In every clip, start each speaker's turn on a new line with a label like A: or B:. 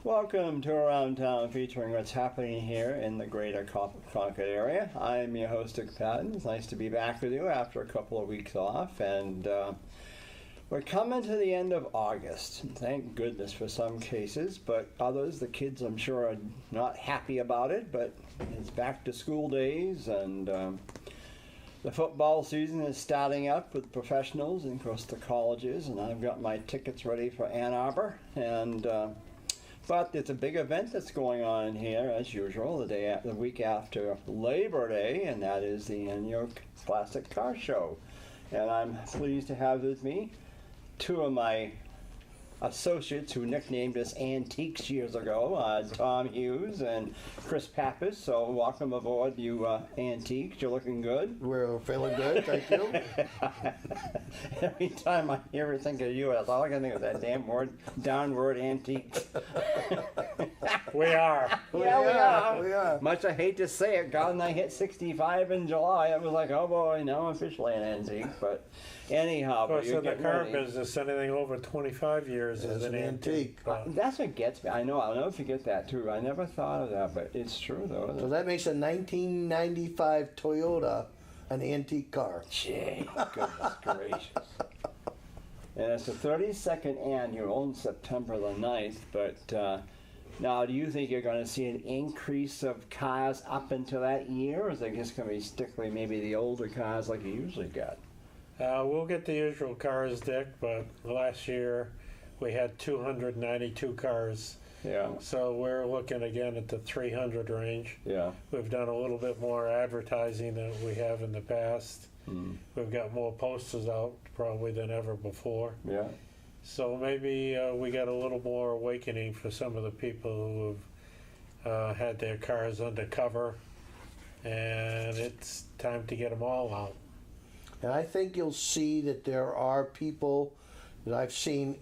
A: Welcome to Around Town, featuring what's happening here in the greater Concord area. I'm your host, Dick Patten. It's nice to be back with you after a couple of weeks off, and we're coming to the end of August. Thank goodness for some cases, but others, the kids, I'm sure, are not happy about it, but it's back to school days, and the football season is starting up with professionals and, of course, the colleges, and I've got my tickets ready for Ann Arbor, and but it's a big event that's going on here, as usual, the week after Labor Day, and that is the annual Classic Car Show. And I'm pleased to have with me two of my associates who nicknamed us Antiques years ago, Tom Hughes and Chris Pappas. So welcome aboard, you Antiques. You're looking good.
B: We're feeling good, thank you.
A: Every time I hear or think of you, that's all I can think of, that damn word, downward Antiques.
C: We are.
A: We are. Much I hate to say it, God, and I hit 65 in July. I was like, oh boy, now I'm officially an antique. But anyhow,
C: of course, in the car business, anything over 25 years is an antique.
A: That's what gets me. I'll never forget that too. I never thought of that, but it's true though.
B: So that makes a 1995 Toyota an antique car.
A: Gee, goodness gracious. And it's the 32nd annual on September the 9th, but now, do you think you're going to see an increase of cars up into that year, or is it just going to be strictly maybe the older cars like you usually get?
C: We'll get the usual cars, Dick, but last year we had 292 cars.
A: Yeah.
C: So we're looking again at the 300 range.
A: Yeah.
C: We've done a little bit more advertising than we have in the past. We've got more posters out probably than ever before.
A: Yeah.
C: So maybe we got a little more awakening for some of the people who have had their cars undercover, and it's time to get them all out.
B: And I think you'll see that there are people that I've seen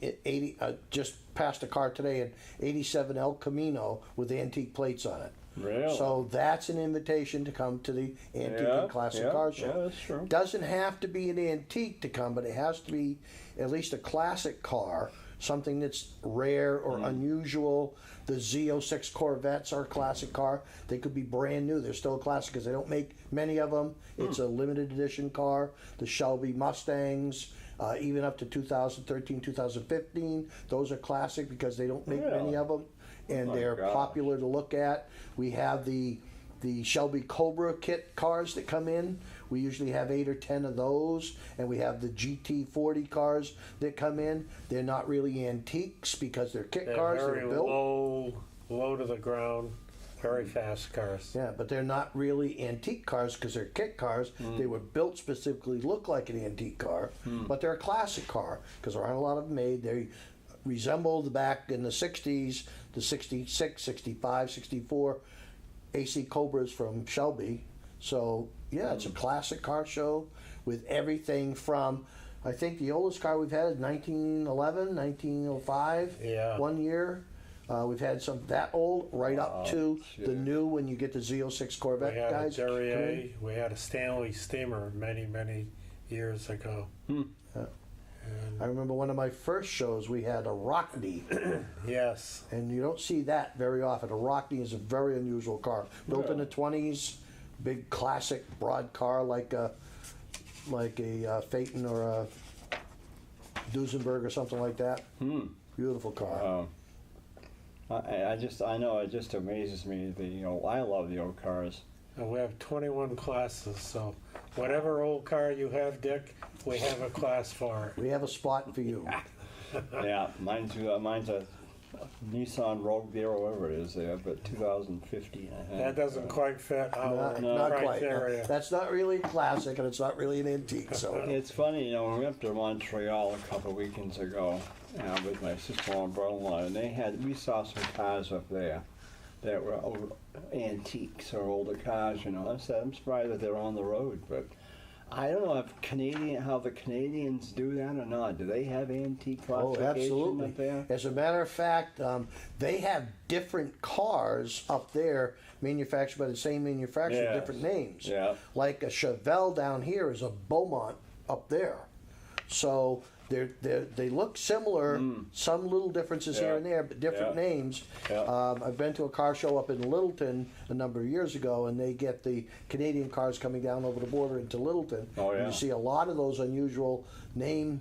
B: just passed a car today, an 87 El Camino with antique plates on it.
A: Really?
B: So that's an invitation to come to the Antique and Classic Car Show.
A: Yeah, that's true.
B: Doesn't have to be an antique to come, but it has to be at least a classic car, something that's rare or unusual. The Z06 Corvettes are a classic car. They could be brand new. They're still a classic because they don't make many of them. It's a limited edition car. The Shelby Mustangs, even up to 2013, 2015, those are classic because they don't make many of them, and they're popular to look at. We have the Shelby Cobra kit cars that come in. We usually have 8 or 10 of those, and we have the GT40 cars that come in. They're not really antiques because they're kit cars.
C: They're very
B: built
C: low to the ground, very fast cars.
B: Yeah, but they're not really antique cars because they're kit cars. They were built specifically to look like an antique car, but they're a classic car because there aren't a lot of them made. They resembled back in the 60s, the 66, 65, 64 AC Cobras from Shelby. So, yeah, it's a classic car show with everything from, I think the oldest car we've had is 1911, 1905, 1 year. We've had some that old right up to the new when you get the Z06 Corvette
C: we had
B: guys.
C: A Derriere, we had a Stanley Steamer many years ago.
B: I remember one of my first shows, we had a Rockney.
C: Yes.
B: And you don't see that very often. A Rockney is a very unusual car. Built in the 20s, big classic broad car like a Phaeton or a Duesenberg or something like that. Beautiful car.
A: I know it just amazes me. I love the old cars.
C: And we have 21 classes, so whatever old car you have, Dick, we have a class for it.
B: We have a spot for you.
A: Yeah, mine's a Nissan Rogue there, or whatever it is there, but 2015.
C: That doesn't quite fit our
B: Not
C: criteria.
B: quite. That's not really classic, and it's not really an antique. So
A: it's funny, when we went to Montreal a couple of weekends ago with my sister-in-law and brother-in-law, and we saw some cars up there that were antiques or older cars. I said, I'm surprised that they're on the road, but I don't know how the Canadians do that or not. Do they have antique classification up there?
B: As a matter of fact, they have different cars up there manufactured by the same manufacturer, different names.
A: Yeah.
B: Like a Chevelle down here is a Beaumont up there. So They look similar, some little differences here
A: Yeah.
B: and there, but different
A: Yeah.
B: names.
A: Yeah.
B: I've been to a car show up in Littleton a number of years ago, and they get the Canadian cars coming down over the border into Littleton.
A: Oh,
B: And
A: yeah.
B: you see a lot of those unusual name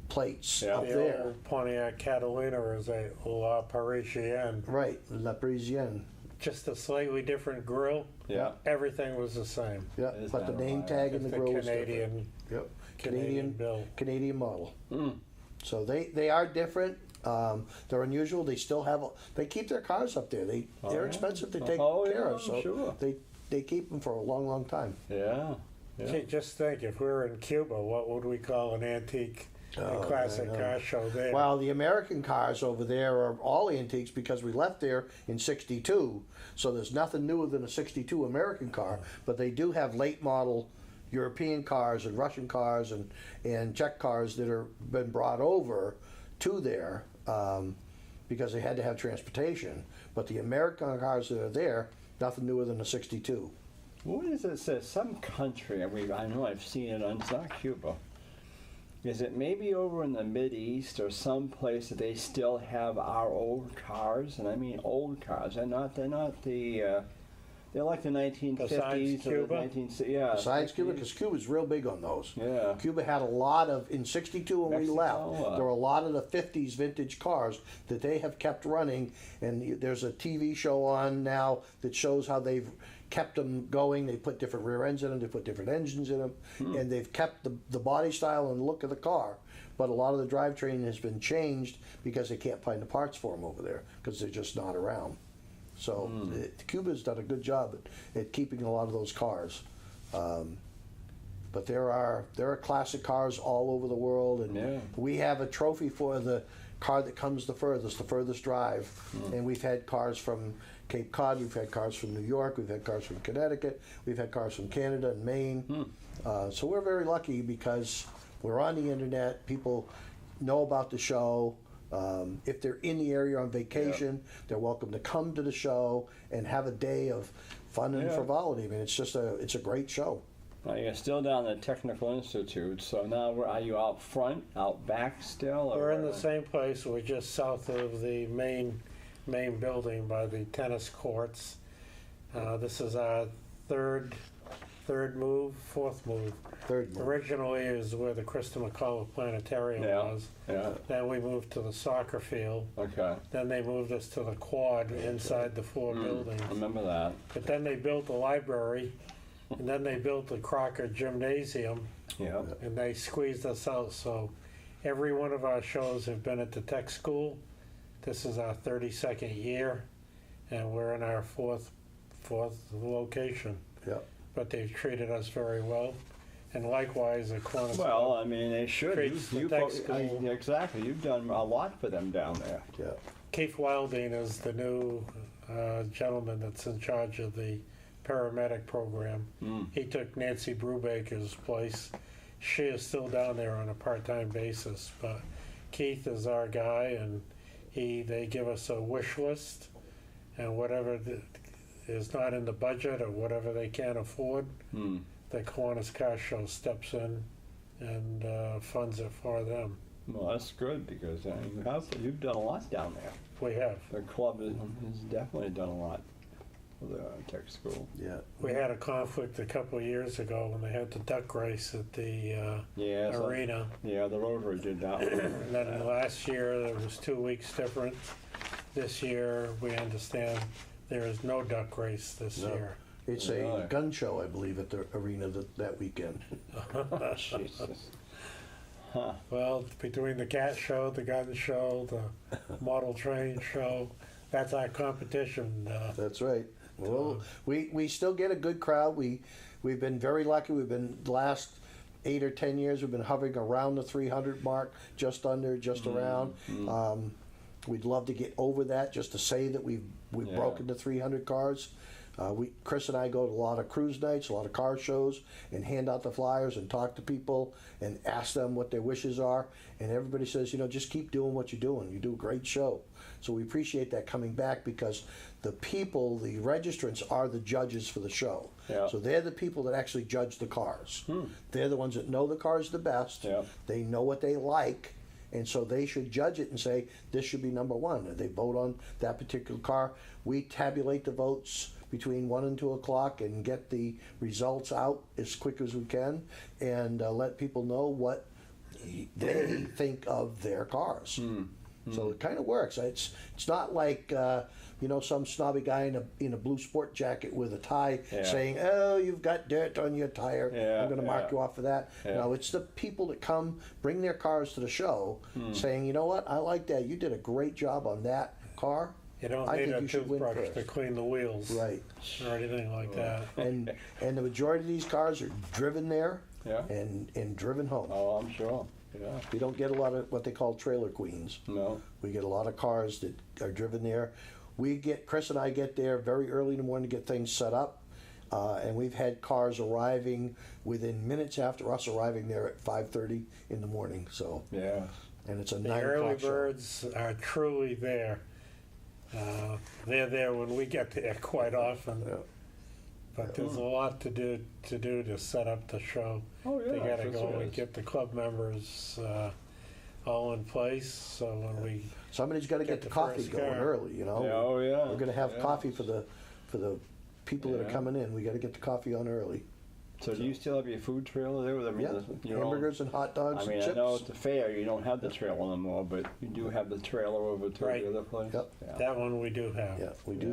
B: plates
A: Yeah.
B: up
C: The
B: there.
C: old Pontiac Catalina is a La Parisienne,
B: Right, La Parisienne.
C: just a slightly different grill.
A: Yeah.
C: Everything was the same.
B: Yeah,
A: That is
B: but the
A: kinda
B: name
A: wild.
B: tag
C: Just
B: and the
C: the
B: grill is different.
C: Canadian
B: Yep.
C: Canadian build.
B: Canadian model.
A: Mm.
B: So they are different. They're unusual. They still have. They keep their cars up there. They're
A: yeah.
B: expensive to take
A: Oh,
B: care
A: yeah,
B: of. So
A: sure.
B: they keep them for a long, long time.
A: Yeah. Yeah.
C: Gee, just think, if we were in Cuba, what would we call an antique and classic
B: I know.
C: car show there?
B: Well, the American cars over there are all antiques because we left there in '62. So there's nothing newer than a '62 American car. But they do have late model European cars and Russian cars and Czech cars that are been brought over to there because they had to have transportation. But the American cars that are there, nothing newer than a '62.
A: What is it say? Some country, I know I've seen it on, it's not Cuba. Is it maybe over in the Mideast or some place that they still have our old cars? And I mean old cars. They're not the, they're like the 1950s
C: Besides
A: or
C: Cuba?
A: the 1960s. Yeah.
B: Besides Cuba, because Cuba's real big on those.
A: Yeah.
B: Cuba had a lot of, in '62 when we
A: Mexico,
B: left, there were a lot of the '50s vintage cars that they have kept running, and there's a TV show on now that shows how they've kept them going. They put different rear ends in them, they put different engines in them, and they've kept the body style and look of the car. But a lot of the drivetrain has been changed because they can't find the parts for them over there because they're just not around. So Cuba's done a good job at keeping a lot of those cars. But there are classic cars all over the world, and
A: Yeah.
B: we have a trophy for the car that comes the furthest drive. And we've had cars from Cape Cod, we've had cars from New York, we've had cars from Connecticut, we've had cars from Canada and Maine. So we're very lucky because we're on the internet, people know about the show. If they're in the area on vacation, they're welcome to come to the show and have a day of fun and
A: Yeah.
B: frivolity. I mean, it's a great show.
A: Well, you're still down at the Technical Institute, so now are you out front, out back still? Or
C: We're in the same place. We're just south of the main building by the tennis courts. This is our fourth move.
B: Third move.
C: Originally is where the Krista McCullough Planetarium
A: Yeah.
C: was.
A: Yeah.
C: Then we moved to the soccer field.
A: Okay.
C: Then they moved us to the quad inside the four buildings.
A: I remember that.
C: But then they built the library, and then they built the Crocker Gymnasium,
A: Yeah.
C: and they squeezed us out. So every one of our shows have been at the tech school. This is our 32nd year, and we're in our fourth location.
B: Yeah.
C: But they've treated us very well, and likewise at Kiwanis.
A: Well, I mean, they should.
C: Treats the tech school.
A: Exactly. You've done a lot for them down there.
B: Yeah.
C: Keith Wilding is the new gentleman that's in charge of the paramedic program. He took Nancy Brubaker's place. She is still down there on a part-time basis, but Keith is our guy, and they give us a wish list, and whatever is not in the budget or whatever they can't afford, the Kiwanis Car Show steps in and funds it for them.
A: Well, that's good because you've done a lot down there.
C: We have.
A: The club has definitely done a lot for the tech school.
B: Yeah.
C: We had a conflict a couple of years ago when they had the duck race at the
A: Yeah. So,
C: arena.
A: yeah, the Rotary did that one.
C: And then last year, there was 2 weeks different. This year, we understand there is no duck race this
B: No.
C: year.
B: It's a
A: Really?
B: gun show, I believe, at the arena that weekend.
A: Jesus. Huh.
C: Well, between the cat show, the gun show, the model train show, that's our competition.
B: That's right. Well, we still get a good crowd. We've been very lucky. We've been the last 8 or 10 years. We've been hovering around the 300 mark, just under, just around. We'd love to get over that, just to say that we've
A: Yeah.
B: broken the 300 cars. Chris and I go to a lot of cruise nights, a lot of car shows, and hand out the flyers and talk to people and ask them what their wishes are. And everybody says, just keep doing what you're doing. You do a great show. So we appreciate that coming back because the people, the registrants, are the judges for the show.
A: Yeah.
B: So they're the people that actually judge the cars. They're the ones that know the cars the best.
A: Yeah.
B: They know what they like. And so they should judge it and say, this should be number one. They vote on that particular car. We tabulate the votes between 1 and 2 o'clock and get the results out as quick as we can and let people know what they think of their cars. So it kind of works. It's not like some snobby guy in a blue sport jacket with a tie saying, "Oh, you've got dirt on your tire. I'm going to mark you off for that." No, it's the people that come bring their cars to the show, saying, "You know what? I like that. You did a great job on that car.
C: You don't
B: I
C: need
B: think
C: a
B: you should win
C: toothbrush
B: first."
C: to clean the wheels
B: Right.
C: or anything like that.
B: And the majority of these cars are driven there
A: Yeah.
B: and driven home.
A: Oh, I'm sure. Yeah.
B: We don't get a lot of what they call trailer queens.
A: No.
B: We get a lot of cars that are driven there. Chris and I get there very early in the morning to get things set up. And we've had cars arriving within minutes after us arriving there at 5:30 in the morning. So,
A: Yeah.
B: and it's a
C: The
B: 9
C: early
B: o'clock show.
C: birds are truly there. They're there when we get there quite often.
B: Yeah.
C: But there's a lot to do to set up the show.
A: Oh, yeah.
C: They got to
A: sure
C: go
A: there
C: and
A: is.
C: get the club members all in place. So when we
B: Somebody's got to get the
C: the
B: coffee
C: first
B: going
C: car.
B: early, you know.
A: Yeah, oh, yeah.
B: We're going to have
A: Yeah.
B: coffee for the people that are
A: Yeah.
B: coming in. We got to get the coffee on early.
A: So do you still have your food trailer there? I mean,
B: Yeah,
A: your own-
B: hamburgers and hot dogs
A: I mean,
B: and
A: I
B: chips.
A: know at the fair you don't have the trailer anymore, but you do have the trailer over to
C: Right.
A: the other place.
B: Yep.
A: Yeah.
C: that one we do have.
B: Yeah, we
A: Yeah.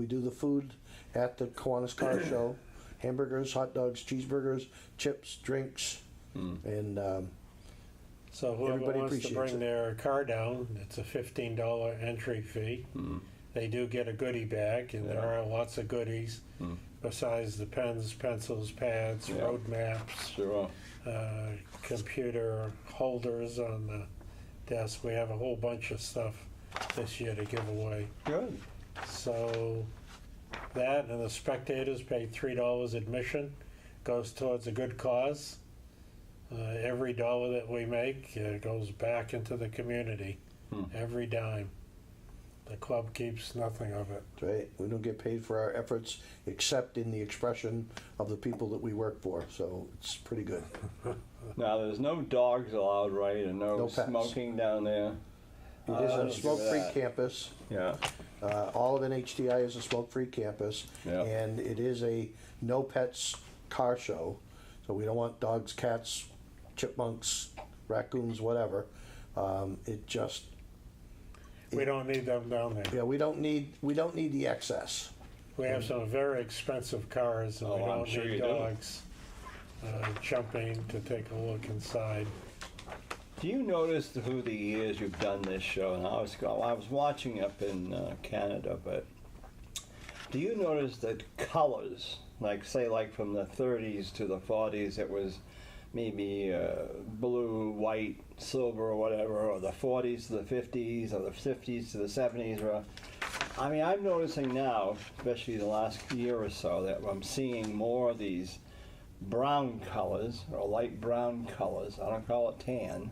B: do the food at the Kiwanis Car Show. Hamburgers, hot dogs, cheeseburgers, chips, drinks, and
C: So whoever
B: Everybody
C: wants to
B: appreciates
C: bring
B: it.
C: their car down, it's a $15 entry fee. They do get a goodie bag, and there
A: Yeah.
C: are lots of goodies besides the pens, pencils, pads,
A: Yeah.
C: road maps,
A: Sure.
C: computer holders on the desk. We have a whole bunch of stuff this year to give away.
A: Good.
C: So that and the spectators pay $3 admission, goes towards a good cause. Every dollar that we make goes back into the community, every dime. The club keeps nothing of it.
B: right, we don't get paid for our efforts except in the expression of the people that we work for. So it's pretty good.
A: Now, there's no dogs allowed, right? And no
B: No pets.
A: smoking down there?
B: It is
A: I'll
B: a
A: give you
B: smoke-free
A: that.
B: campus.
A: Yeah.
B: All of NHTI is a smoke-free campus,
A: Yeah.
B: and it is a no pets car show. So we don't want dogs, cats, chipmunks, raccoons, whatever. It just
C: We don't need them down there.
B: we don't need the excess.
C: We have some very expensive cars, and
A: Oh,
C: we
A: I'm
C: don't
A: sure
C: need
A: you do.
C: dogs jumping to take a look inside.
A: Do you notice through the years you've done this show, and I was watching up in Canada, but do you notice that colors, like say like from the 30s to the 40s, it was maybe blue, white, silver, or whatever, or the 40s to the 50s, or the 50s to the 70s, or I mean, I'm noticing now, especially the last year or so, that I'm seeing more of these brown colors or light brown colors. I don't call it tan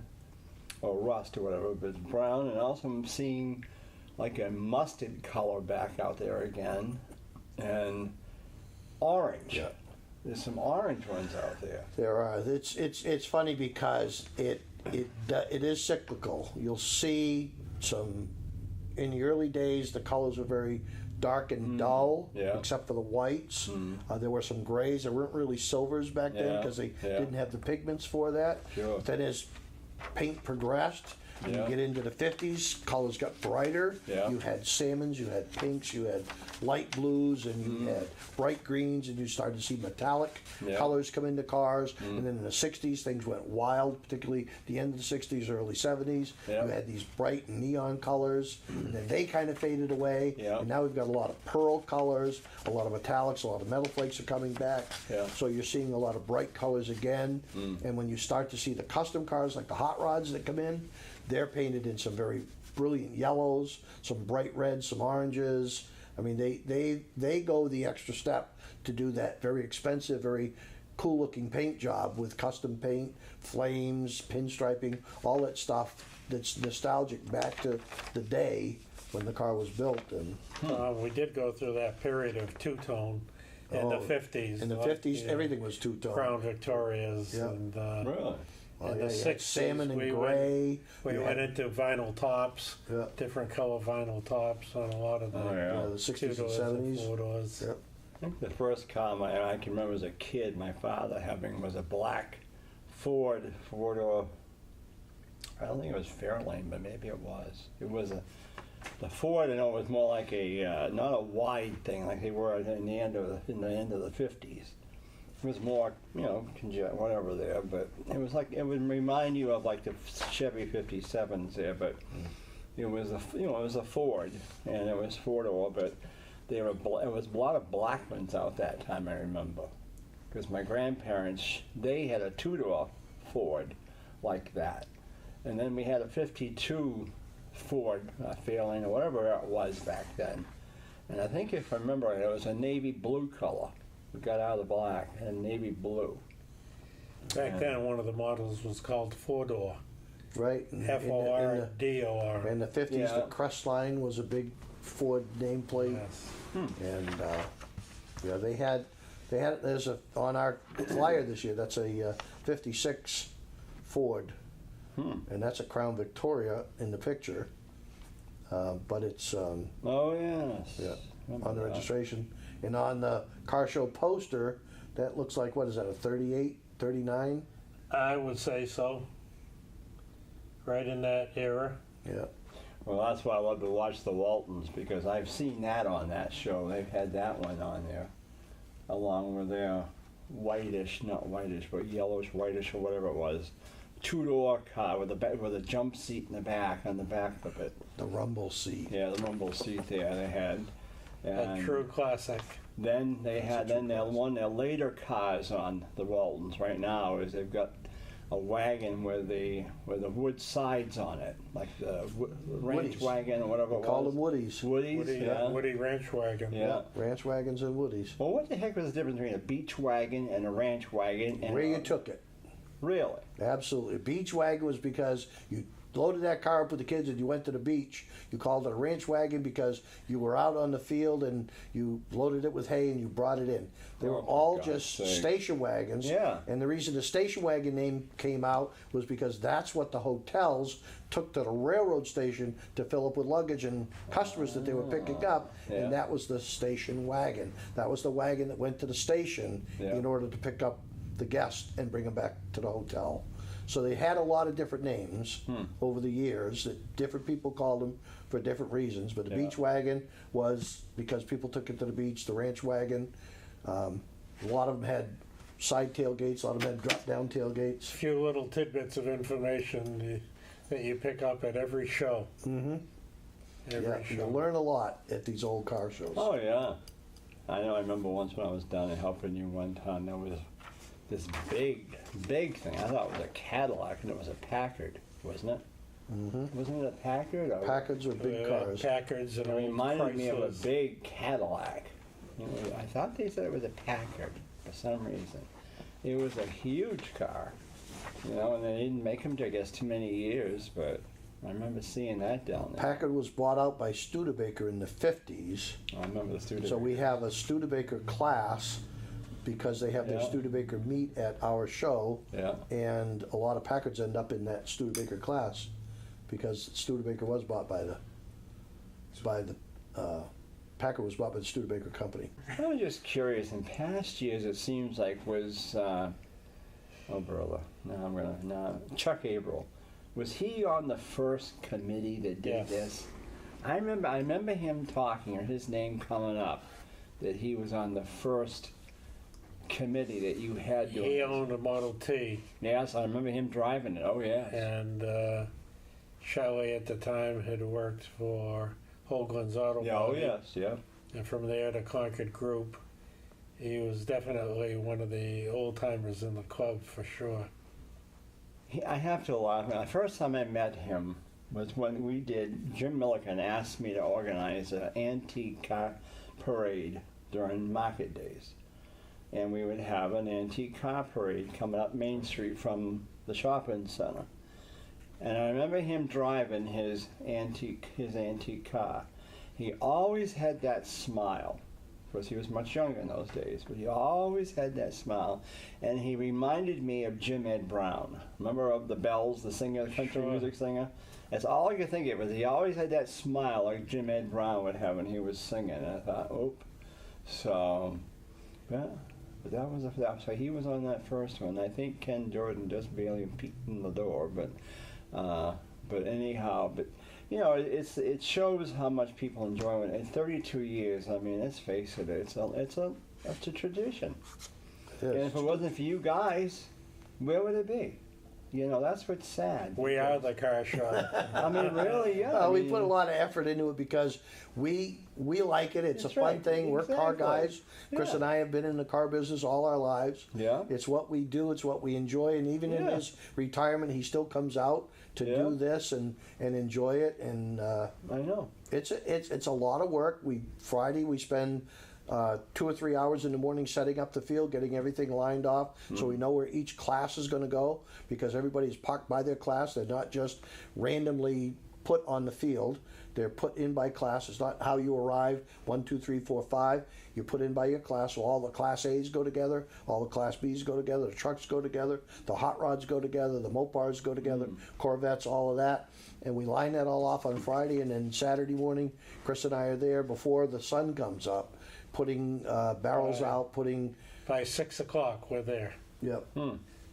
A: or rust or whatever, but it's brown. And also I'm seeing like a mustard color back out there again, and orange.
B: Yeah.
A: There's some orange ones out there.
B: There are. It's funny because it is cyclical. You'll see some in the early days. The colors were very dark and dull,
A: Yeah.
B: except for the whites. There were some grays. There weren't really silvers back then
A: Yeah,
B: because they
A: yeah.
B: didn't have the pigments for that.
A: Sure.
B: Then as paint progressed, and
A: Yeah.
B: you get into the 50s, colors got brighter.
A: Yeah.
B: You had salmons, you had pinks, you had light blues, and you had bright greens, and you started to see metallic
A: Yeah.
B: colors come into cars. And then in the 60s, things went wild, particularly the end of the 60s, early 70s.
A: Yeah.
B: You had these bright neon colors, and then they kind of faded away.
A: Yeah.
B: And now we've got a lot of pearl colors, a lot of metallics, a lot of metal flakes are coming back.
A: Yeah.
B: So you're seeing a lot of bright colors again. And when you start to see the custom cars, like the hot rods that come in, they're painted in some very brilliant yellows, some bright reds, some oranges. I mean, they go the extra step to do that very expensive, very cool looking paint job with custom paint, flames, pinstriping, all that stuff that's nostalgic back to the day when the car was built. And
C: We did go through that period of two-tone in the 50s.
B: In the
C: like
B: 50s, everything was two-tone.
C: Crown Victorias
B: Yeah.
C: and
A: Really?
B: Oh,
C: in
B: yeah,
C: the
B: you had
C: 60s,
B: salmon and
C: we
B: gray.
C: We
B: You
C: went
B: had-
C: into vinyl tops,
B: Yeah.
C: different color vinyl tops on a lot of the
A: Oh, yeah.
B: The 60s and
C: two-doors
B: 70s.
C: four-doors.
B: Yep.
A: I think the first car I can remember as a kid, my father having was a black Ford four-door. I don't think it was Fairlane, but maybe it was. It was the Ford. I know it was more like a not a wide thing like they were in the end of the 50s. It was more, whatever there, but it was like it would remind you of like the Chevy 57s there, but it was it was a Ford and it was four-door, but it was a lot of black ones out that time. I remember because my grandparents they had a two-door Ford like that, and then we had a 52 Ford Fairlane or whatever it was back then, and I think if I remember it was a navy blue color. We got out of the black and navy blue.
C: Back then, one of the models was called four-door,
B: Right. In the-
C: F-O-R-D-O-R.
B: In the 50s,
A: Yeah.
B: the Crestline was a big Ford nameplate.
C: Yes.
B: And they had there's on our flyer this year, that's a 56 Ford. And that's a Crown Victoria in the picture. But it's
A: Oh yes.
B: yeah,
A: Remember
B: on the
A: that.
B: registration. And on the car show poster, that looks like, what is that, a 38, 39?
C: I would say so. Right in that era.
B: Yeah.
A: Well, that's why I love to watch the Waltons because I've seen that on that show. They've had that one on there, along with their not whitish, but yellowish, whitish, or whatever it was, two-door car with a jump seat in the back on the back of it.
B: The rumble seat.
A: Yeah, the rumble seat there they had.
C: A
A: And
C: true classic.
A: then they had their later cars on the Waltons right now is they've got a wagon with the wood sides on it, like the ranch
B: Woodies.
A: wagon or whatever it
B: Call
A: was.
B: them Woodies.
A: Woodies,
C: Woody Ranch Wagon.
A: yeah.
B: Ranch wagons and Woodies.
A: Well, what the heck was the difference between a beach wagon and a ranch wagon? And
B: Where you took it.
A: Really?
B: Absolutely. A beach wagon was because you loaded that car up with the kids and you went to the beach. You called it a ranch wagon because you were out on the field and you loaded it with hay and you brought it in. They were
A: Oh, for
B: all
A: God's
B: just
A: sake.
B: station wagons.
A: Yeah.
B: And the reason the station wagon name came out was because that's what the hotels took to the railroad station to fill up with luggage and customers that they were picking up.
A: Yeah.
B: And that was the station wagon. That was the wagon that went to the station
A: Yeah.
B: in order to pick up the guests and bring them back to the hotel. So they had a lot of different names over the years that different people called them for different reasons. But the
A: Yeah.
B: beach wagon was because people took it to the beach. The ranch wagon, a lot of them had side tailgates. A lot of them had drop-down tailgates.
C: A few little tidbits of information that you pick up at every show.
B: Mm-hmm.
C: Every
B: Yeah,
C: show.
B: you learn a lot at these old car shows.
A: Oh yeah. I know. I remember once when I was down in helping you one time. There was this big thing. I thought it was a Cadillac, and it was a Packard, wasn't it?
B: Mm-hmm.
A: Wasn't it a Packard? Or
B: Packards are big cars.
C: Packards and
A: It
C: old
A: reminded me of a
C: Chryslers.
A: big Cadillac. I thought they said it was a Packard for some reason. It was a huge car, and they didn't make them, I guess, too many years, but I remember seeing that down there.
B: Packard was bought out by Studebaker in the 50s.
A: I remember the student.
B: So we have a Studebaker class because they have their
A: Yeah.
B: Studebaker meet at our show.
A: Yeah.
B: And a lot of Packards end up in that Studebaker class because Studebaker was bought by the Packard was bought by the Studebaker company.
A: I was just curious. In past years, it seems like was Chuck Averill. Was he on the first committee that did
C: Yes.
A: this? I remember him talking, or his name coming up, that he was on the first committee that you had doing
C: He
A: this.
C: owned a Model T,
A: Yes, I remember him driving it. Oh yes.
C: and Shelley at the time had worked for Hoagland's Auto
A: Yeah. Oh
C: Body.
A: yes. Yeah.
C: And from there to Concord Group. He was definitely one of the old timers in the club for sure.
A: I have to laugh. The first time I met him was when Jim Milliken asked me to organize an antique car parade during market days. And we would have an antique car parade coming up Main Street from the shopping center. And I remember him driving his antique car. He always had that smile. Of course, he was much younger in those days, but he always had that smile. And he reminded me of Jim Ed Brown. Remember of the Bells, the singer, the country music singer? That's all I could think of, was he always had that smile like Jim Ed Brown would have when he was singing. And I thought, oh. So, yeah. But so he was on that first one. I think Ken Jordan just barely peeked in the door, but anyhow, you know, it shows how much people enjoy it. In 32 years, I mean, let's face it, it's a tradition. And if it wasn't for you guys, where would it be? You know, that's what's sad.
C: We are the car shop.
A: I mean, really, yeah.
B: We put a lot of effort into it because we like it. It's a fun thing. We're car guys. Chris and I have been in the car business all our lives.
A: Yeah.
B: It's what we do. It's what we enjoy. And even in his retirement, he still comes out to do this and enjoy it. And
A: I know.
B: It's a lot of work. Friday we spend 2 or 3 hours in the morning setting up the field, getting everything lined off, so we know where each class is going to go, because everybody's parked by their class. They're not just randomly put on the field. They're put in by class. It's not how you arrive, 1, 2, 3, 4, 5. You're put in by your class, so all the Class A's go together, all the Class B's go together, the trucks go together, the hot rods go together, the Mopars go together, Corvettes, all of that. And we line that all off on Friday, and then Saturday morning, Chris and I are there before the sun comes up, putting barrels out,
C: By 6 o'clock, we're there.
B: Yep.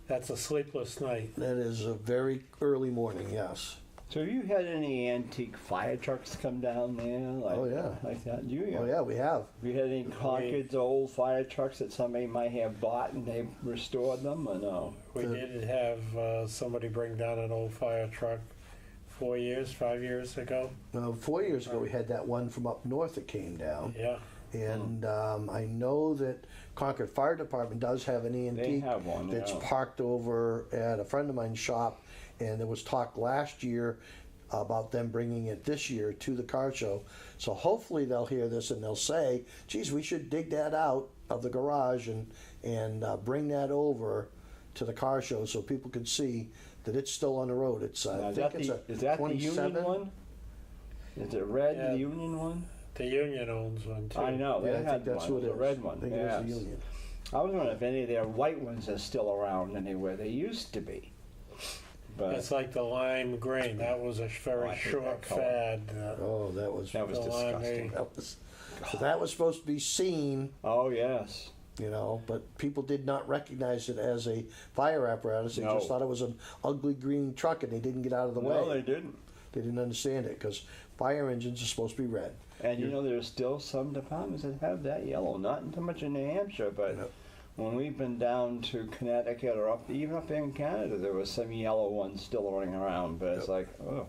C: That's a sleepless night.
B: That is a very early morning, yes.
A: So have you had any antique fire trucks come down there? Like that?
B: Oh yeah, we have.
A: Have you had any Concord's old fire trucks that somebody might have bought and they've restored them, or no?
C: We did have somebody bring down an old fire truck 5 years ago.
B: 4 years ago, we had that one from up north that came down.
C: Yeah.
B: And I know that Concord Fire Department does have an antique
A: have one,
B: that's parked over at a friend of mine's shop, and there was talk last year about them bringing it this year to the car show. So hopefully they'll hear this and they'll say, geez, we should dig that out of the garage and bring that over to the car show so people can see that it's still on the road. It's I think it's a
A: is that
B: 27?
A: the Union one? Is it red,
C: Yeah.
A: the Union one?
C: The Union owns one too.
A: I know, they
B: Yeah, I
A: had
B: think that's
A: one.
B: what
A: It
B: it
A: was a
B: is.
A: red one.
B: I think it
A: yes.
B: is the Union.
A: I was wondering if any of their white ones are still around anywhere. They used to be. But
C: It's like the lime green. That was a very
A: I hate
C: short
A: that color.
C: fad.
B: Oh, that was
A: that was
C: the lime
A: disgusting.
C: green.
B: that was supposed to be seen,
A: Oh, yes.
B: you know, but people did not recognize it as a fire apparatus. They
A: No.
B: just thought it was an ugly green truck, and they didn't get out of the
A: No,
B: way.
A: they didn't.
B: They didn't understand it because fire engines are supposed to be red.
A: And you know, there's still some departments that have that yellow. Not so much in New Hampshire, but
B: Yep.
A: when we've been down to Connecticut or even up in Canada, there was some yellow ones still running around. But it's
B: Yep.
A: like, oh.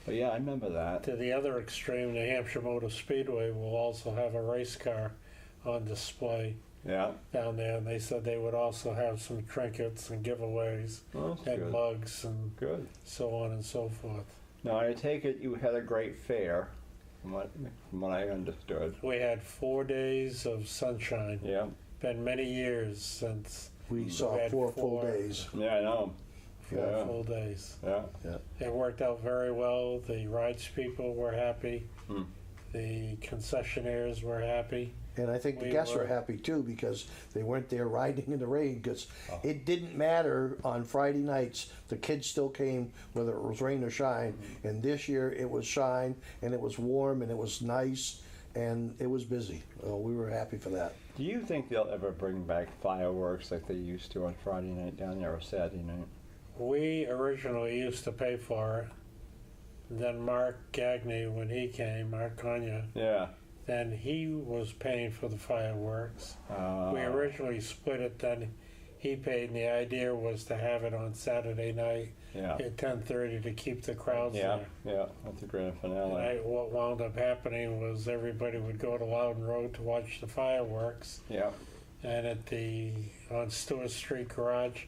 A: But yeah, I remember that.
C: To the other extreme, New Hampshire Motor Speedway will also have a race car on display
A: Yeah.
C: down there, and they said they would also have some trinkets and giveaways
A: Well, that's
C: and
A: good.
C: mugs and
A: Good.
C: so on and so forth.
A: Now, I take it you had a great fair, from what I understood.
C: We had 4 days of sunshine.
A: Yeah.
C: Been many years since
B: We saw
C: had
B: 4 full
C: four.
B: days.
A: Yeah, I know.
C: 4
A: Yeah.
C: full days.
A: Yeah.
C: It worked out very well. The rides people were happy.
A: Hmm.
C: The concessionaires were happy.
B: And I think the
C: We
B: guests were
C: were-
B: happy too because they weren't there riding in the rain because
A: Oh.
B: it didn't matter on Friday nights. The kids still came whether it was rain or shine.
A: Mm-hmm.
B: And this year it was shine and it was warm and it was nice and it was busy. We were happy for that.
A: Do you think they'll ever bring back fireworks like they used to on Friday night down there or Saturday night?
C: We originally used to pay for it. Then Mark Gagney, when he came, Mark Konya,
A: Yeah.
C: then he was paying for the fireworks.
A: Uh,
C: We originally split it, then he paid, and the idea was to have it on Saturday night
A: Yeah.
C: at 10:30 to keep the crowds
A: Yeah.
C: there.
A: Yeah. That's a grand
C: And
A: finale.
C: what wound up happening was everybody would go to Loudon Road to watch the fireworks,
A: Yeah.
C: and on Stewart Street Garage,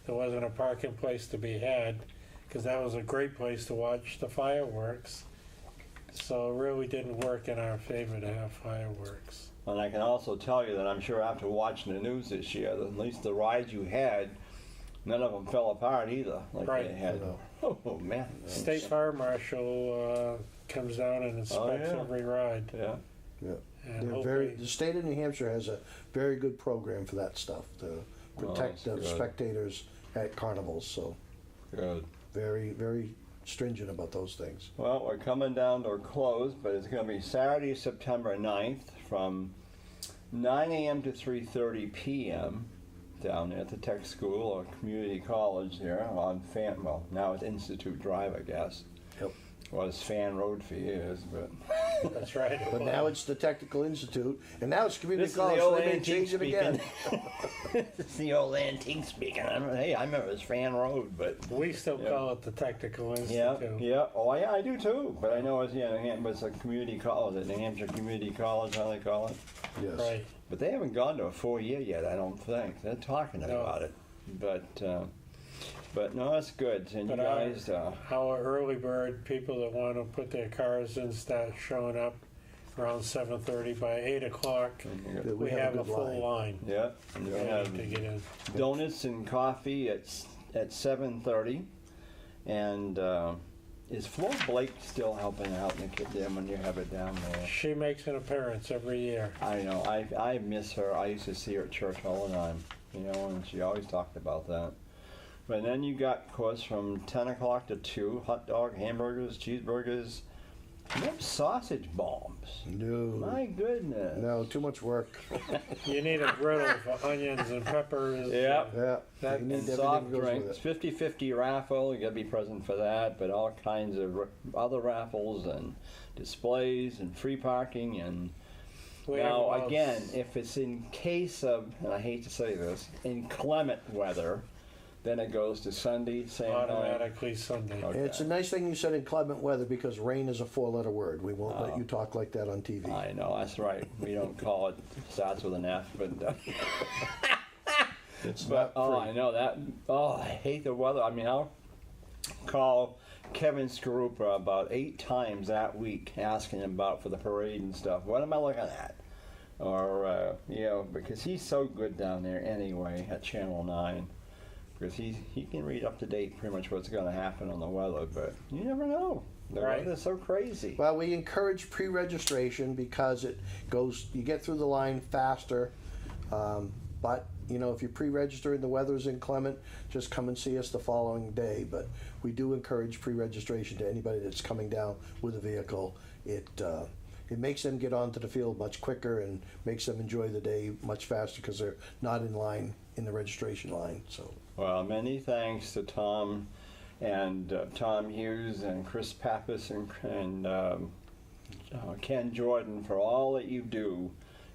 C: there wasn't a parking place to be had, because that was a great place to watch the fireworks. So it really didn't work in our favor to have fireworks.
A: And I can also tell you that I'm sure after watching the news this year, that at least the rides you had, None of them fell apart either, like
C: Right.
A: they had.
B: No.
A: Oh man.
C: State Fire Marshal comes down and inspects
A: yeah.
C: every ride.
A: Yeah.
B: Yeah.
C: And
B: The state of New Hampshire has a very good program for that stuff to protect
A: that's
B: the
A: good.
B: spectators at carnivals. So
A: Good.
B: very, very stringent about those things.
A: Well, we're coming down to a close, but it's going to be Saturday, September 9th from 9 a.m. to 3:30 p.m. down at the tech school or community college there on well, now it's Institute Drive, I guess.
B: Yep.
A: Was Fan Road for years, but
C: That's right.
B: But now it's the Technical Institute, and now it's community
A: this is
B: college.
A: the
B: So
A: old
B: they may
A: antique
B: change it again.
A: speaking. This is the old antique speaking. Hey, I remember it was Fan Road, but
C: We still
A: Yeah.
C: call it the Technical
A: yeah,
C: Institute.
A: yeah. Oh, yeah, I do too. But I know it's it's a community college, at New Hampshire Community College, how they call it.
B: Yes.
C: Right.
A: But they haven't gone to a 4-year yet, I don't think. They're talking about it. But no, that's good. And you
C: But
A: guys,
C: Our early bird people that want to put their cars in start showing up around 7:30. By 8 o'clock,
B: Yeah,
C: we have a
B: good
C: full line.
A: yeah, and you'll
C: ready
A: have
C: to get in.
A: donuts and coffee at 7:30. And is Flo Blake still helping out in the kid there when you have it down there?
C: She makes an appearance every year.
A: I know. I miss her. I used to see her at church all the time, and she always talked about that. But then you got, of course, from 10 o'clock to 2, hot dog, hamburgers, cheeseburgers, and sausage bombs.
B: No.
A: My goodness.
B: No, too much work.
C: You need a griddle for onions and peppers.
A: Yeah.
B: Yeah.
C: That-
B: you need
A: And
B: everything
A: soft
B: that goes with
A: drinks,
B: it.
A: 50-50 raffle, you gotta be present for that, but all kinds of other raffles and displays and free parking and
C: We have
A: now,
C: about
A: again, if it's in case of, and I hate to say this, inclement weather, then it goes to Sunday, same night.
C: automatically Sunday.
A: Okay.
B: And it's a nice thing you said inclement weather because rain is a 4-letter word. We won't let you talk like that on TV.
A: I know, that's right. We don't call it, starts with an F, but,
B: It's
A: but
B: not free.
A: I know that, I hate the weather. I mean, I'll call Kevin Skarupa about 8 times that week asking him about for the parade and stuff. What am I looking at? Or, because he's so good down there anyway at Channel 9. Because he can read up to date pretty much what's going to happen on the weather, but you never know. The
C: Right.
A: weather's so crazy.
B: Well, we encourage pre-registration because you get through the line faster. But, if you pre-register and the weather's inclement, just come and see us the following day. But we do encourage pre-registration to anybody that's coming down with a vehicle. It makes them get onto the field much quicker and makes them enjoy the day much faster because they're not in line in the registration line. So.
A: Well, many thanks to Tom and Tom Hughes and Chris Pappas and Ken Jordan for all that you do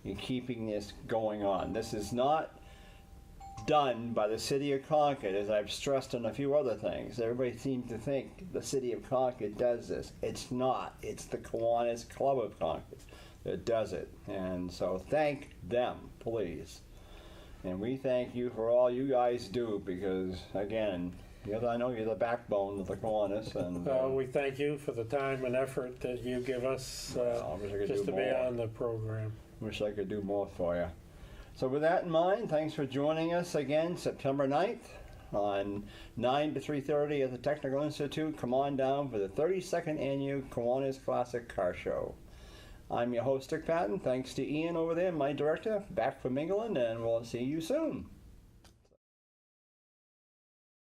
A: in keeping this going on. This is not done by the city of Concord, as I've stressed on a few other things. Everybody seems to think the city of Concord does this. It's not. It's the Kiwanis Club of Concord that does it. And so thank them, please. And we thank you for all you guys do because, again, I know you're the backbone of the Kiwanis. And
C: We thank you for the time and effort that you give us
A: I wish I could
C: just
A: do
C: to be
A: more.
C: on the program.
A: Wish I could do more for you. So with that in mind, thanks for joining us again September 9th on 9 to 3:30 at the Technical Institute. Come on down for the 32nd Annual Kiwanis Classic Car Show. I'm your host, Dick Patten. Thanks to Ian over there, my director, back from England, and we'll see you soon.